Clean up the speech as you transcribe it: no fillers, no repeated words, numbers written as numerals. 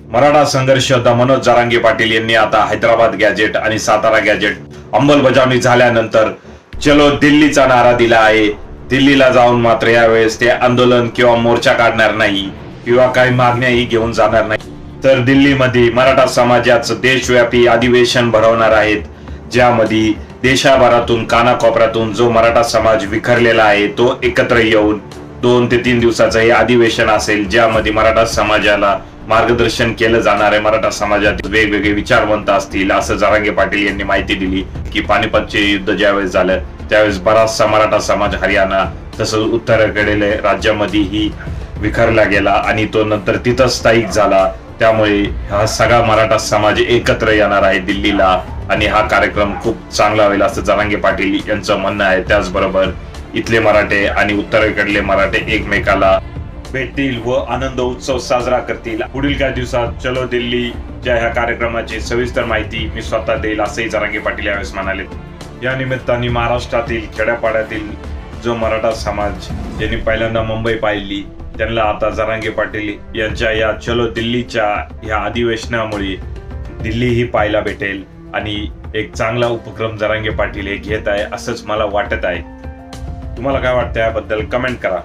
मराठा संघर्ष योद्धा मनोज जरांगे पाटील यांनी आता हैदराबाद गॅजेट आणि सातारा गॅजेट अंमलबजावणी झाल्यानंतर चलो दिल्लीचा नारा दिला आहे। दिल्लीला जाऊन मात्र यावेळेस ते आंदोलन किंवा मोर्चा काढणार नाही किंवा काही मागण्याही घेऊन जाणार नाही, तर दिल्लीमध्ये मराठा समाजाचं देशव्यापी अधिवेशन भरवणार आहेत, ज्यामध्ये देशाभरातून कानाकोपऱ्यातून जो मराठा समाज विखरलेला आहे तो एकत्र येऊन 2 ते 3 दिवसाचं हे अधिवेशन असेल, ज्यामध्ये मराठा समाजाला मार्गदर्शन केलं जाणार आहे। मराठा समाजातील वेगवेगळे विचारवंत असतील असं जरांगे पाटील यांनी माहिती दिली की पानिपतचे युद्ध ज्यावेळेस झालं त्यावेळेस बराचसा मराठा समाज हरियाणा तसंच उत्तरेकडील राज्यामध्येही विखरला गेला आणि तो नंतर तिथं स्थायिक झाला। त्यामुळे हा सगळा मराठा समाज एकत्र येणार आहे दिल्लीला आणि हा कार्यक्रम खूप चांगला होईल असं जरांगे पाटील यांचं म्हणणं आहे। त्याचबरोबर इथले मराठे आणि उत्तरेकडले मराठे एकमेकाला भेटतील व आनंद उत्सव साजरा करतील। पुढील काही दिवसात चलो दिल्लीच्या ह्या कार्यक्रमाची सविस्तर माहिती मी स्वतः देईल असंही जरांगे पाटील यावेळेस म्हणाले। या निमित्ताने महाराष्ट्रातील खेड्यापाड्यातील जो मराठा समाज ज्यांनी पहिल्यांदा मुंबई पाहिली त्यांना आता जरांगे पाटील यांच्या या चलो दिल्लीच्या ह्या अधिवेशनामुळे दिल्ली ही पाहायला भेटेल आणि एक चांगला उपक्रम जरांगे पाटील हे घेत आहे असंच मला वाटत आहे। तुम्हाला काय वाटतं याबद्दल कमेंट करा।